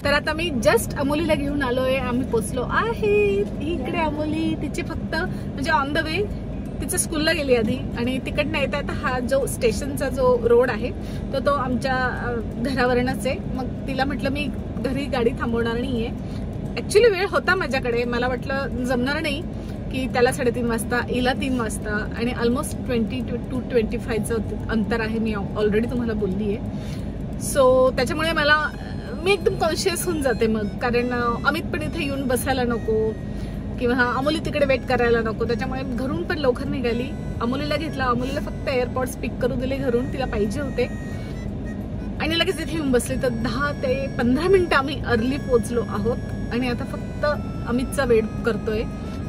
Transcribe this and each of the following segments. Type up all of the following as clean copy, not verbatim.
तर आता मी जस्ट अमोलीला घेऊन आलोय. आम्ही पोचलो आहे इकडे. अमोली तिचे फक्त म्हणजे ऑन द वे तिच्या स्कूलला गेली आधी आणि तिकडनं येता येता हा जो स्टेशनचा जो रोड आहे तो आमच्या घरावरनच आहे. मग तिला म्हटलं मी घरी गाडी थांबवणार नाहीये. ऍक्च्युली वेळ होता माझ्याकडे. मला वाटलं जमणार नाही की त्याला 3:30 वाजता, हिला 3 वाजता आणि ऑलमोस्ट 20 to 25चं अंतर आहे. मी ऑलरेडी तुम्हाला बोलली आहे. सो त्याच्यामुळे मी एकदम कॉन्शियस होऊन जाते मग, कारण अमित पण इथे येऊन बसायला नको किंवा अमोली तिकडे वेट करायला नको. त्याच्यामुळे घरून पण लवकर निघाली. अमोलीला घेतला. अमोलीला फक्त एअरपोर्ट्स पिक करू दिले घरून, तिला पाहिजे होते आणि लगेच इथे येऊन बसले. तर 10 ते 15 मिनिटं आम्ही अर्ली पोहोचलो आहोत आणि आता फक्त अमितचा वेट करतोय.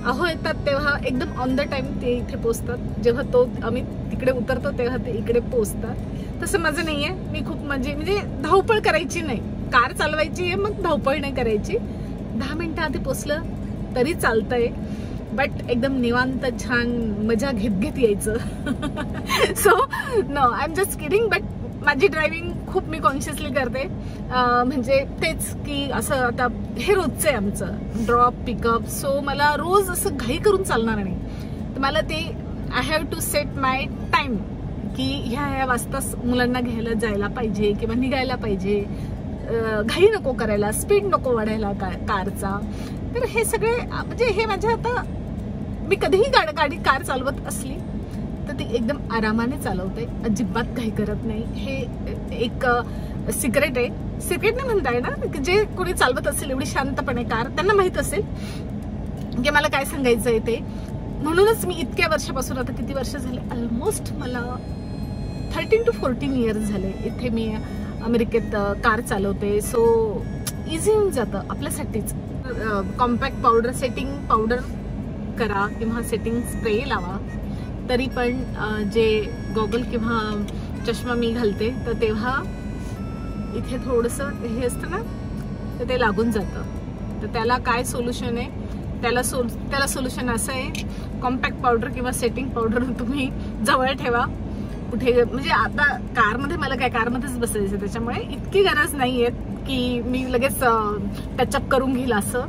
अहो येतात तेव्हा एकदम ऑन द टाइम ते इथे पोहोचतात. जेव्हा अमित तिकडे उतरतो तेव्हा ते इकडे पोहोचतात. तसं माझं नाहीये. मी खूप म्हणजे धावपळ करायची नाही. कार चालवायची आहे, मग धावपळ नाही करायची. 10 मिनिटं आधी पोचलं तरी चालतंय, बट एकदम निवांत छान मजा घेत यायचं. So no, I am just kidding. But माझी ड्रायव्हिंग खूप मी कॉन्शियसली करते. म्हणजे तेच की असं आता हे रोजचं आहे आमचं ड्रॉप पिकअप. सो मला रोज असं घाई करून चालणार नाही. तर मला ते I have to set my time की ह्या वाजता मुलांना घ्यायला जायला पाहिजे किंवा निघायला पाहिजे. घाई नको करायला, स्पीड नको वाढायला कारचा. तर हे सगळे म्हणजे हे माझ्या आता मी कधीही कार चालवत असली तर ती एकदम आरामाने चालवते, अजिबात घाई करत नाही. हे एक सिक्रेट आहे. सिक्रेट नाही म्हणताय ना, जे कोणी चालवत असेल एवढी शांतपणे कार, त्यांना माहित असेल की मला काय सांगायचंय ते. म्हणूनच मी इतक्या वर्षापासून, आता किती वर्ष झाले, ऑलमोस्ट मला 13 to 14 इयर्स झाले इथे मी अमेरिकेत कार चालवते. सो इझी होऊन जातं आपल्यासाठीच. कॉम्पॅक्ट पावडर, सेटिंग पावडर करा किंवा सेटिंग स्प्रे लावा, तरी पण जे गॉगल किंवा चष्मा मी घालते तर तेव्हा इथे थोडंसं हे असतं ना, तर ते लागून जातं. तर त्याला काय सोल्युशन आहे? त्याला सोल्युशन असं आहे, कॉम्पॅक्ट पावडर किंवा सेटिंग पावडर तुम्ही जवळ ठेवा. कुठे म्हणजे आता कारमध्ये मला काय कारमध्येच बसायचं, त्याच्यामुळे इतकी गरज नाहीये की मी लगेच टचअप करून घेईल असं.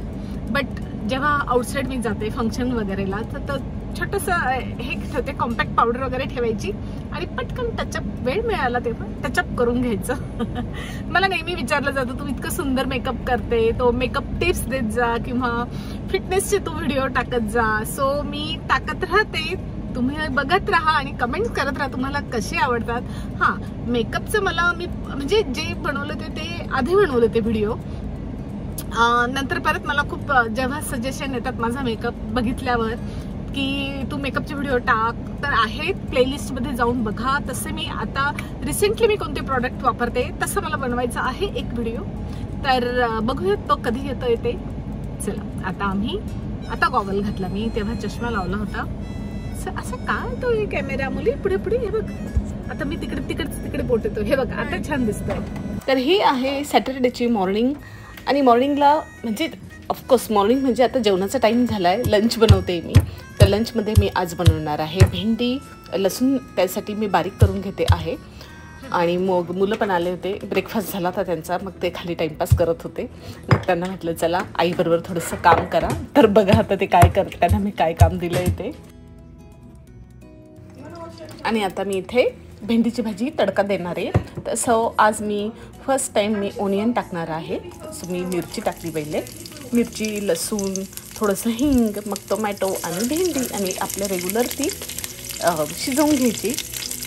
बट जेव्हा आउटसाईड मी जाते फंक्शन वगैरेला तर छोटंसं हे ठेवते, कॉम्पॅक्ट पावडर वगैरे ठेवायची आणि पटकन टचअप, वेळ मिळाला तेव्हा टचअप करून घ्यायचं. मला नेहमी विचारलं जातं तू इतकं सुंदर मेकअप करते, तो मेकअप टिप्स देत जा किंवा फिटनेसचे तू व्हिडिओ टाकत जा. सो मी टाकत राहते, तुम्ही बघत राहा आणि कमेंट्स करत राहा तुम्हाला कसे आवडतात. हा, मेकअपचं मला मी म्हणजे जे बनवलं ते आधी बनवलं ते व्हिडिओ, नंतर परत मला खूप जेव्हा सजेशन येतात माझा मेकअप बघितल्यावर की तू मेकअपचे व्हिडिओ टाक, तर आहेत प्लेलिस्ट मध्ये जाऊन बघा. तसे मी आता रिसेंटली मी कोणते प्रोडक्ट वापरते तसं मला बनवायचं आहे एक व्हिडिओ. तर बघूयात तो कधी येतोय ते. चला आता गॉगल घातला मी, तेव्हा चष्मा लावला होता. असं काय तो कॅमेरा मुली पुढे पुढे, हे बघ आता मी तिकडे बोट येतो, हे बघ आता छान दिसतंय. तर ही आहे सॅटरडेची मॉर्निंग आणि मॉर्निंगला म्हणजे ऑफकोर्स मॉर्निंग म्हणजे आता जेवणाचा टाईम झाला आहे. लंच बनवते मी. तर लंचमध्ये मी आज बनवणार आहे भेंडी, लसूण त्यासाठी मी बारीक करून घेते आहे. आणि मग मुलं पण आले होते, ब्रेकफास्ट झाला होता त्यांचा, मग ते खाली टाईमपास करत होते. मग त्यांना म्हटलं चला आईबरोबर थोडंसं काम करा. तर बघा आता ते काय करत, त्यांना मी काय काम दिलं आहे ते. आणि आता मी इथे भेंडीची भाजी तडका देणार आहे. तर सो आज मी फर्स्ट टाईम मी ओनियन टाकणार आहे. सो मी मिरची टाकली पहिले, मिरची, लसूण, थोडंसं हिंग, मग टोमॅटो आणि भेंडी आणि आपल्या रेग्युलर ती शिजवून घ्यायची.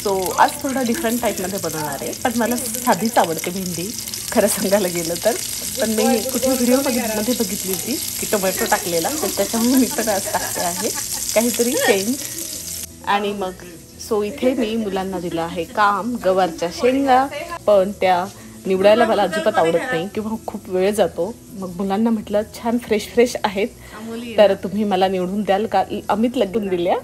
सो आज थोडं डिफरंट टाईपमध्ये बनवणार आहे, पण मला साधीच आवडते भेंडी खरं सांगायला गेलं तर. पण मी कुठे व्हिडिओमध्ये बघितली होती की टोमॅटो टाकलेला, तर त्याच्यामुळे मी पण आज टाकते आहे काहीतरी चेंज. आणि मग सो इथे मी मुलांना दिलं आहे काम, गवारच्या शेंगा, पण त्या निवडायला मला अजिबात आवडत नाही किंवा खूप वेळ जातो. मग मुलांना म्हटलं छान फ्रेश आहेत तर तुम्ही मला निवडून द्याल का? अमित लगून दिल्या.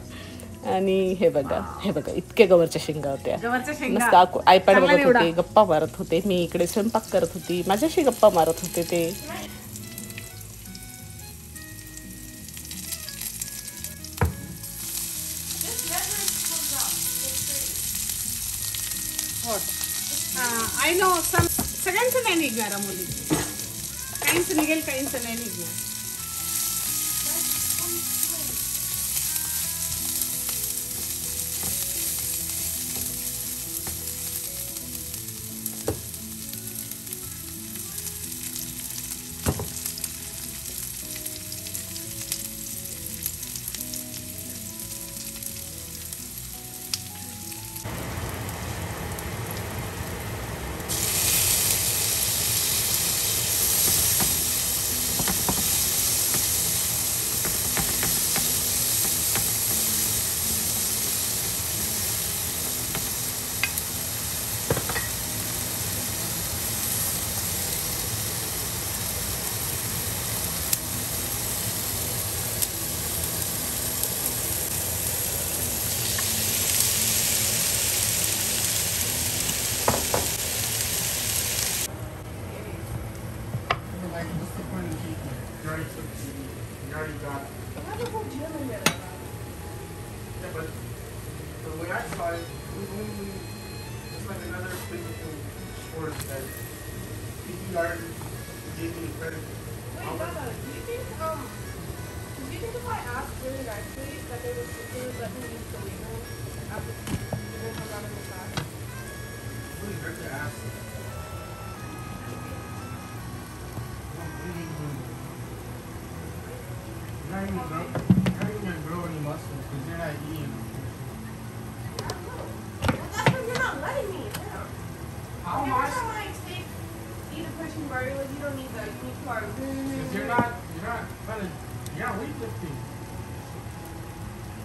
आणि हे बघा इतके गवारच्या शेंगा होत्या. मस्त आयपॅड बघत होते, गप्पा मारत होते. मी इकडे स्वयंपाक करत होती, माझ्याशी गप्पा मारत होते ते. I know सगळ्यांचं नाही निघणार मुली. काहींचं निघेल काहींचं नाही निघणार.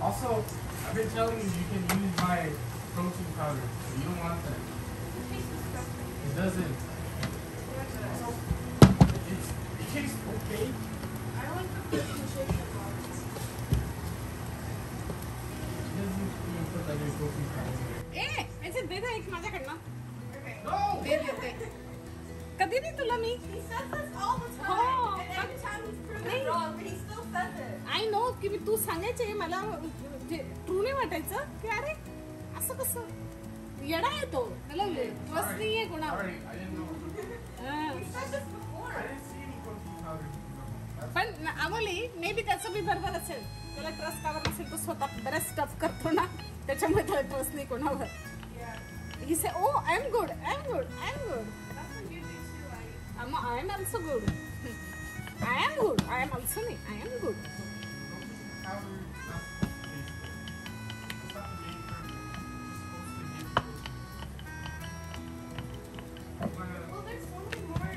Also, I've been telling you can use my protein powder. You don't want that. It doesn't. It tastes okay. I like the protein shakes and powders. It doesn't even put like a protein powder. ऐसे दे दे एक माझ्याकडनं. No! दे देते. कधी नाही तुला मी. He says this all the time. Oh, and every time he's proven नाही. it wrong, but he still says it. I know की मी तू सांगायचे मला ट्रू नाही वाटायचं की अरे असं कसं येडा आहे तो त्याला ट्रस्ट नाही आहे कोणावर. Sorry, I didn't know. He said this before. I didn't see any protein powder. पण अमोली मे बी त्याचं बी बरोबर असेल. त्याला ट्रस्ट कावर नसेल तो स्वतः बरेच स्टफ करतो ना त्याच्यामुळे त्याला ट्रस्ट नाही कोणावर. Yeah. He say, oh, I'm good, I'm good, I'm good. That's what you do too, like. I am also good. I am good. I am also me. I am good. Powder, not tasty. It's not the main purpose. It's supposed to give Well, there's so many more.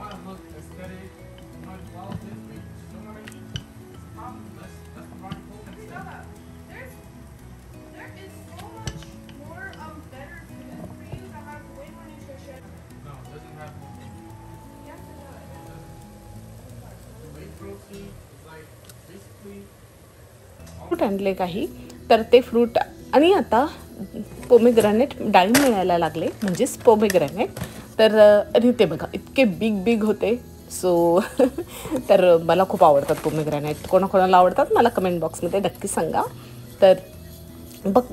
want to look aesthetic, you want to do all of this, but you just don't want to eat. It's a problem. That's the body code. Stella, there is so much more better food for you that has way more nutrition. No, it doesn't have to. You have to know it. The whey protein is like basically. Fruit आणले काही तर ते fruit आणि आता पोमेग्रॅनेट डाळी मिळायला लागले म्हणजेच पोमेग्रॅनेट. तर आणि ते बघा इतके बिग बिग होते. सो तर मला खूप आवडतात पोमेग्रॅनेट. कोणाकोणाला आवडतात मला कमेंट बॉक्समध्ये नक्की सांगा. तर बघ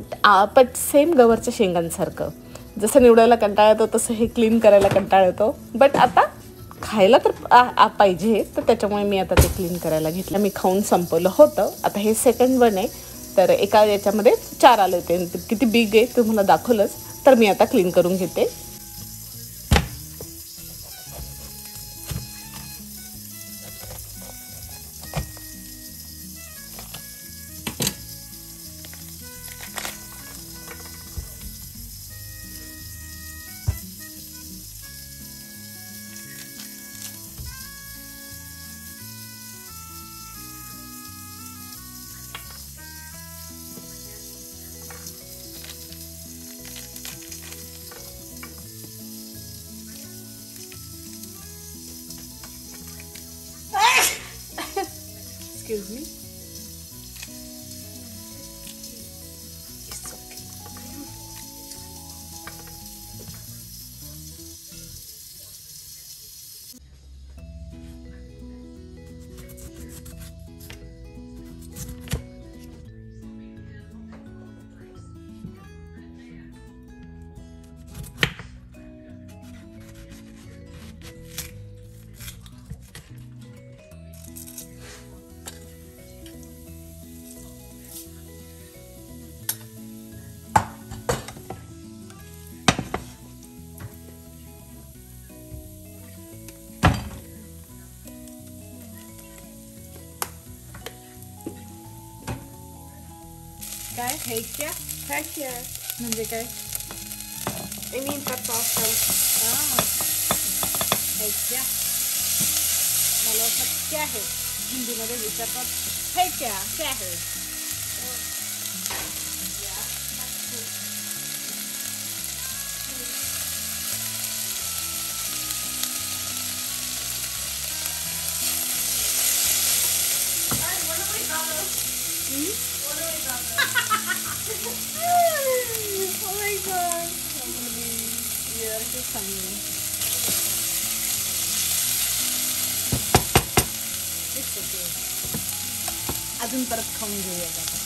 पण सेम गवरच्या शेंगांसारखं जसं निवडायला कंटाळा येतो तसं हे क्लीन करायला कंटाळा येतो. बट आता खायला तर पाहिजे तर त्याच्यामुळे मी आता ते क्लीन करायला घेतलं. मी खाऊन संपवलं होतं. आता हे सेकंड वन आहे. तर एका याच्यामध्ये 4 आले होते. किती बिग आहे तुम्हाला दाखवलंच. तर मी आता क्लीन करून घेते. Excuse me. It's okay. काय है क्या Heck yeah. म्हणजे काय It means that's awesome. है क्या मला वाटतं क्या है हिंदीमध्ये विचारतात है क्या है Alright, what do we got? What do we got? Oh my god. You are so funny. It's okay. अजून परत खाऊन घेऊया.